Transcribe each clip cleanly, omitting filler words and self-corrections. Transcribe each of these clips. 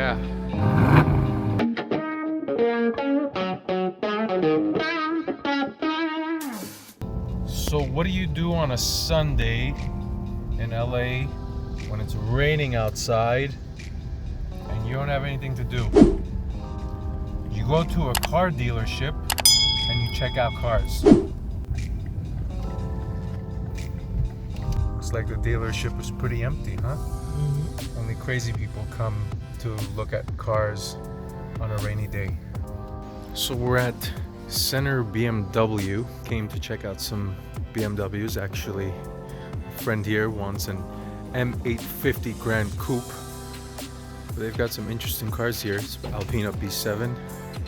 Yeah. So what do you do on a Sunday in LA when it's raining outside and you don't have anything to do? You go to a car dealership and you check out cars. Looks like the dealership is pretty empty, huh? Mm-hmm. Only crazy people come to look at cars on a rainy day. So we're at Center BMW. Came to check out some BMWs. Actually, a friend here wants an M850i Gran Coupe. They've got some interesting cars here. It's Alpina B7.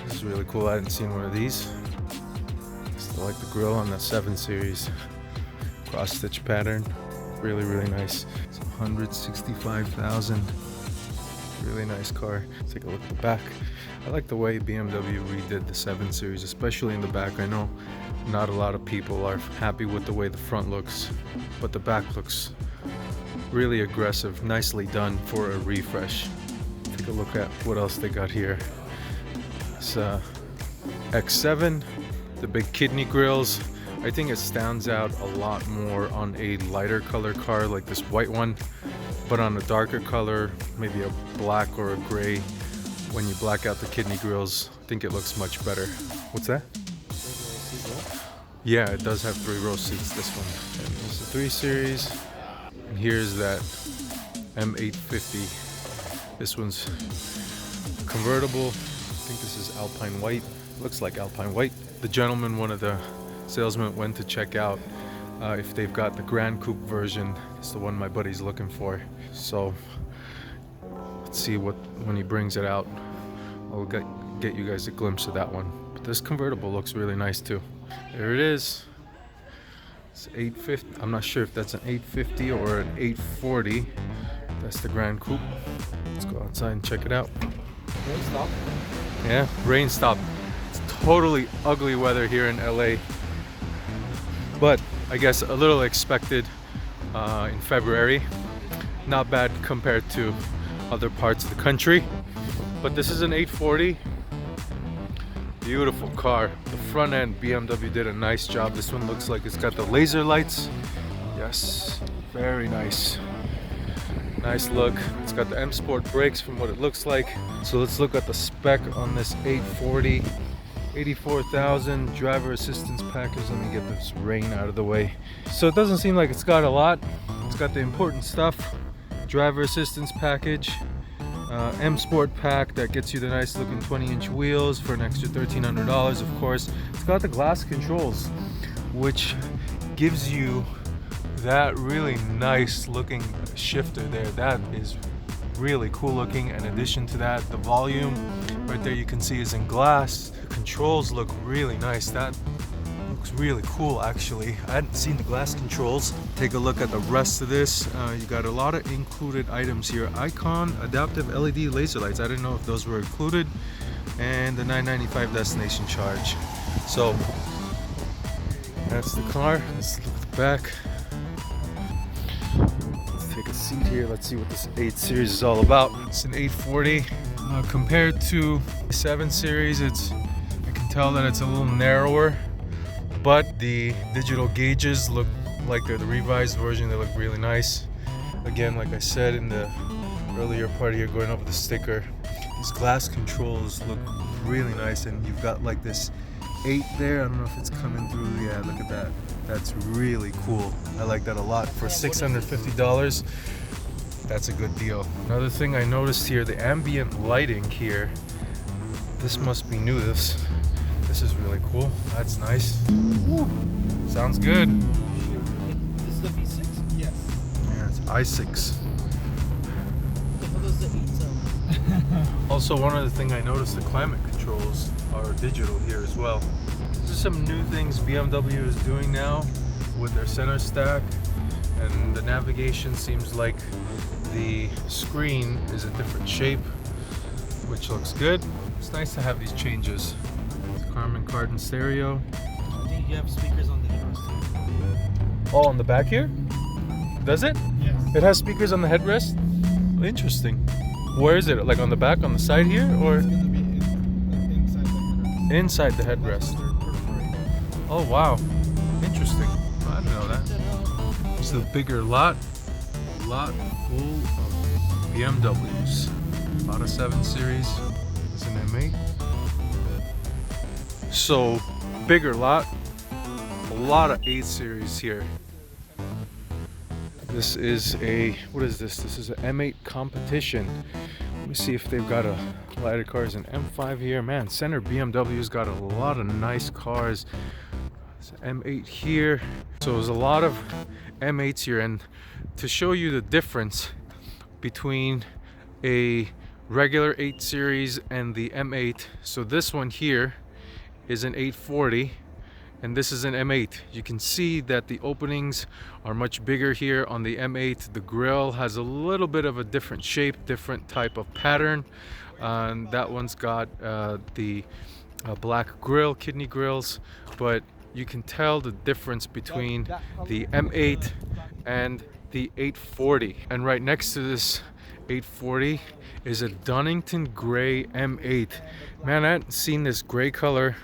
This is really cool. I hadn't seen one of these. Still like the grille on the 7 Series. Cross stitch pattern. Really, really nice. It's 165,000. Really nice car. Let's take a look at the back. I like the way BMW redid the 7 Series, especially in the back. I know not a lot of people are happy with the way the front looks, but the back looks really aggressive. Nicely done for a refresh. Take a look at what else they got here. It's X7, the big kidney grills. I think it stands out a lot more on a lighter color car like this white one, but on a darker color, maybe a black or a gray, when you black out the kidney grills, I think it looks much better. What's that? Yeah, it does have 3-row seats, this one. And there's the 3 Series, and here's that M850. This one's convertible. I think this is Alpine White. Looks like Alpine White. The gentleman, one of the salesmen, went to check out if they've got the Grand Coupe version. It's the one my buddy's looking for. So let's see when he brings it out. I'll get you guys a glimpse of that one. But this convertible looks really nice too. There it is. It's 850. I'm not sure if that's an 850 or an 840. That's the Grand Coupe. Let's go outside and check it out. Rain stop. Yeah, rain stop. It's totally ugly weather here in LA. But I guess a little expected in February. Not bad compared to other parts of the country. But this is an 840. Beautiful car. The front end, BMW did a nice job. This one looks like it's got the laser lights. Yes, very nice. Nice look. It's got the M Sport brakes from what it looks like. So let's look at the spec on this 840. 84,000 driver assistance package. Let me get this rain out of the way. So it doesn't seem like it's got a lot. It's got the important stuff. Driver assistance package. M Sport pack that gets you the nice looking 20-inch wheels for an extra $1,300, of course. It's got the glass controls, which gives you that really nice looking shifter there. That is really cool looking. In addition to that, the volume right there you can see is in glass. The controls look really nice. That looks really cool actually. I hadn't seen the glass controls. Take a look at the rest of this. You got a lot of included items here. Icon adaptive LED laser lights. I didn't know if those were included. And the $9.95 destination charge. So that's the car. Let's look at the back. Let's take a seat here. Let's see what this 8 Series is all about. It's an 840. Compared to the 7 Series, I can tell that it's a little narrower. But the digital gauges look like they're the revised version. They look really nice. Again, like I said in the earlier part here, going over the sticker, these glass controls look really nice, and you've got like this 8 there. I don't know if it's coming through. Yeah, look at that. That's really cool. I like that a lot. For $650, that's a good deal. Another thing I noticed here, the ambient lighting here. This must be new. This is really cool. That's nice. Woo. Sounds good. This is the V6? Yes. Yeah, it's i6. Those are the 8 Also, one other thing I noticed, the climate controls are digital here as well. These are some new things BMW is doing now with their center stack, and the navigation seems like the screen is a different shape, which looks good. It's nice to have these changes. Carmen Cardin stereo. I think you have speakers on the headrest. Oh, on the back here? Does it? Yes. It has speakers on the headrest? Interesting. Where is it? Like on the back, on the side here, or It's gonna be inside the headrest. inside the headrest? Oh wow, interesting. I didn't know that. It's a bigger lot full of BMWs. A lot of 7 Series. It's an M8. So bigger lot. A lot of 8 Series here. This is a, what is this? This is an M8 competition. Let me see if they've got a lighter cars. An M5 here. Man, center BMW's got a lot of nice cars. It's an M8 here. So there's a lot of M8s here, and to show you the difference between a regular 8 Series and the M8. So this one here is an 840 and this is an M8. You can see that the openings are much bigger here on the M8. The grille has a little bit of a different shape, different type of pattern. And that one's got the black grille, kidney grills, but you can tell the difference between the M8 and the 840. And right next to this 840 is a Dunnington gray M8. Man, I hadn't seen this gray color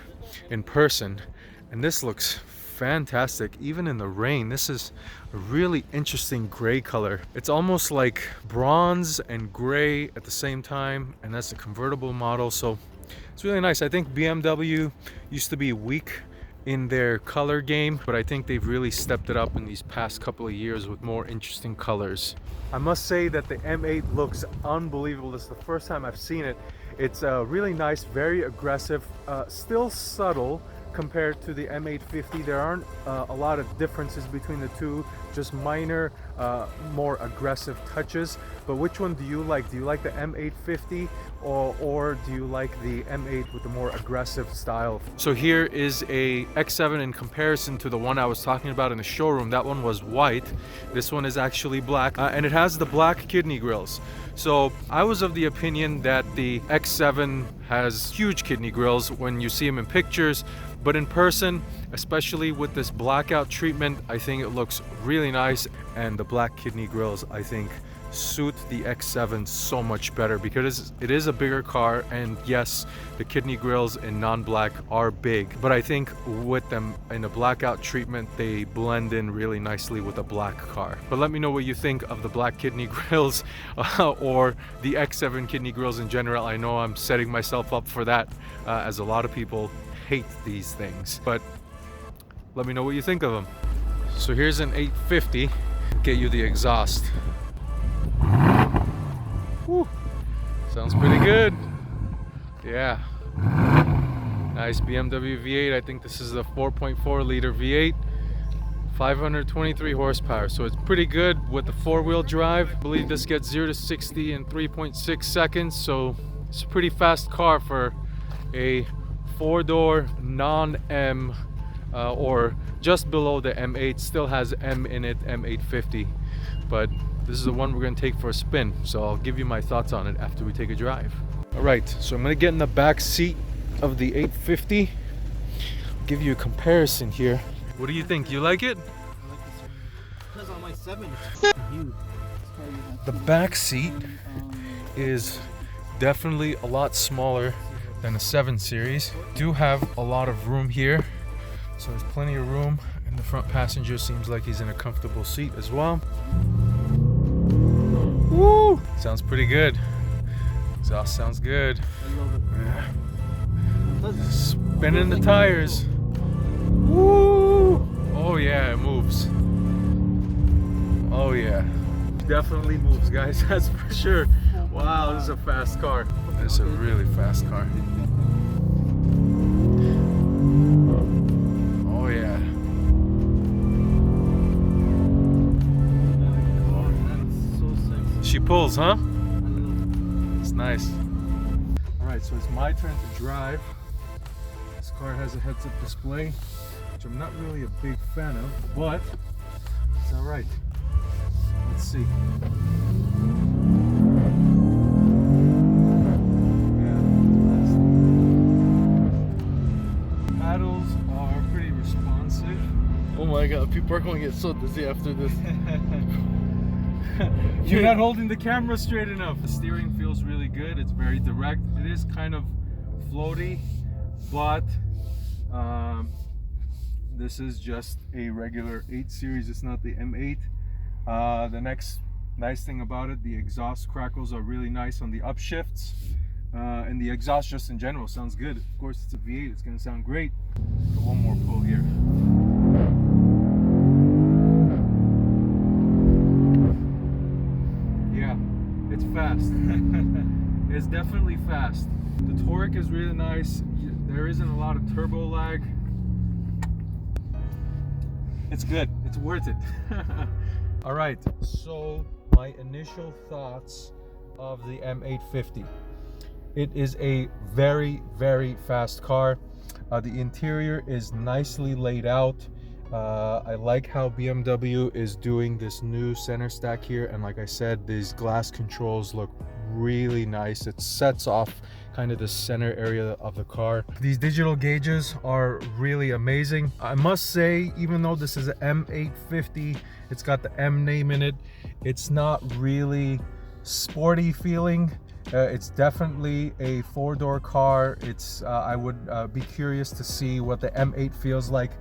in person, and this looks fantastic. Even in the rain, this is a really interesting gray color. It's almost like bronze and gray at the same time, and that's a convertible model, so it's really nice. I think BMW used to be weak in their color game, but I think they've really stepped it up in these past couple of years with more interesting colors. I must say that the M8 looks unbelievable. This is the first time I've seen it. It's really nice, very aggressive, still subtle compared to the M850. There aren't a lot of differences between the two, just minor, more aggressive touches. But which one do you like? Do you like the M850 or do you like the M8 with the more aggressive style? So here is a X7 in comparison to the one I was talking about in the showroom. That one was white. This one is actually black, and it has the black kidney grills. So I was of the opinion that the X7 has huge kidney grills when you see them in pictures, but in person, especially with this blackout treatment, I think it looks really nice, and the black kidney grills, I think, suit the X7 so much better because it is a bigger car, and yes, the kidney grills in non-black are big, but I think with them in a blackout treatment, they blend in really nicely with a black car. But let me know what you think of the black kidney grills or the X7 kidney grills in general. I know I'm setting myself up for that, as a lot of people hate these things, but let me know what you think of them. So here's an 850. Get you the exhaust. Whew. Sounds pretty good. Yeah. Nice BMW V8. I think this is a 4.4 liter V8. 523 horsepower. So it's pretty good with the 4-wheel drive. I believe this gets 0 to 60 in 3.6 seconds. So it's a pretty fast car for a 4-door non-M or just below the M8. Still has M in it, M850. But this is the one we're going to take for a spin, so I'll give you my thoughts on it after we take a drive. All right, so I'm going to get in the back seat of the 850. I'll give you a comparison here. What do you think? You like it? I like this one. Because on my 7, huge. The back seat is definitely a lot smaller than a 7 Series. Do have a lot of room here, so there's plenty of room, and the front passenger seems like he's in a comfortable seat as well. Woo! Sounds pretty good. Exhaust sounds good. I love it. Yeah. Spinning the tires. Woo! Oh yeah, it moves. Oh yeah. Definitely moves, guys. That's for sure. Wow, this is a fast car. This is a really fast car. Oh yeah. She pulls, huh? It's nice. Alright, so it's my turn to drive. This car has a heads-up display, which I'm not really a big fan of, but it's alright. Let's see. Yeah, paddles are pretty responsive. Oh my god, people are going to get so dizzy after this. You're not holding the camera straight enough. The steering feels really good. It's very direct. It is kind of floaty, but this is just a regular 8 series. It's not the M8. The next nice thing about it, the exhaust crackles are really nice on the upshifts, and the exhaust just in general sounds good. Of course, it's a V8. It's going to sound great. Got one more pull here. It's fast. It's definitely fast. The torque is really nice. There isn't a lot of turbo lag. It's good. It's worth it. All right, so my initial thoughts of the M850. It is a very, very fast car. The interior is nicely laid out. I like how BMW is doing this new center stack here, and like I said, these glass controls look really nice. It sets off kind of the center area of the car. These digital gauges are really amazing. I must say, even though this is an M850, it's got the M name in it, it's not really sporty feeling. It's definitely a 4-door car. It's I would be curious to see what the M8 feels like.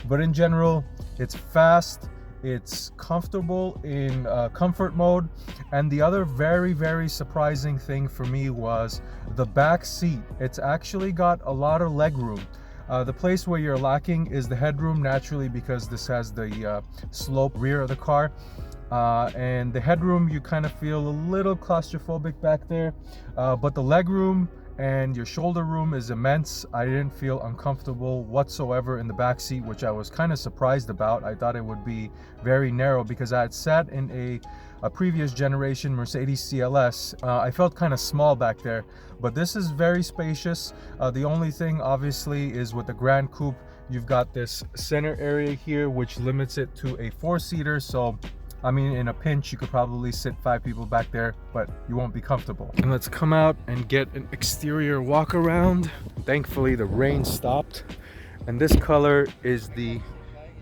But in general, it's fast, it's comfortable in comfort mode, and the other very, very surprising thing for me was the back seat. It's actually got a lot of leg room. The place where you're lacking is the headroom, naturally, because this has the slope rear of the car. And the headroom, you kind of feel a little claustrophobic back there, but the leg room and your shoulder room is immense. I didn't feel uncomfortable whatsoever in the back seat, which I was kind of surprised about. I thought it would be very narrow because I had sat in a previous generation Mercedes CLS. I felt kind of small back there, but this is very spacious. The only thing obviously is with the Grand Coupe, you've got this center area here which limits it to a 4-seater. So I mean, in a pinch, you could probably sit 5 people back there, but you won't be comfortable. And let's come out and get an exterior walk around. Thankfully, the rain stopped. And this color is the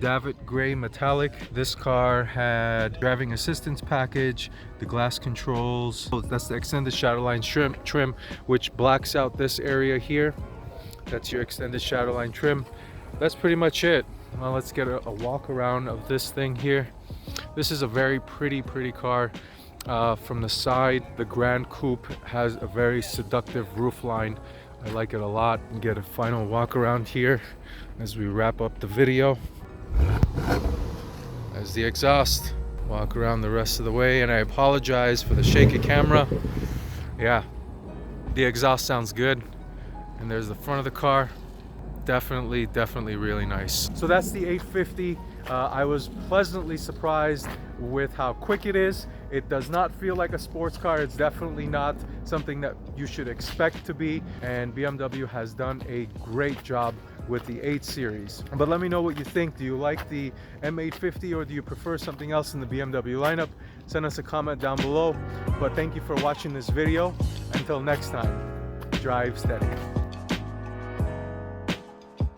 David Gray Metallic. This car had driving assistance package, the glass controls. That's the extended shadowline trim, which blacks out this area here. That's your extended shadowline trim. That's pretty much it. Well, let's get a walk around of this thing here. This is a very pretty car. From the side, the Grand Coupe has a very seductive roofline. I like it a lot. And get a final walk around here as we wrap up the video. As the exhaust, walk around the rest of the way, and I apologize for the shaky camera. Yeah, the exhaust sounds good. And there's the front of the car. Definitely really nice. So that's the 850. I was pleasantly surprised with how quick it is. It does not feel like a sports car. It's definitely not something that you should expect to be, and BMW has done a great job with the 8 series. But let me know what you think. Do you like the M850 or do you prefer something else in the BMW lineup? Send us a comment down below. But thank you for watching this video. Until next time, drive steady.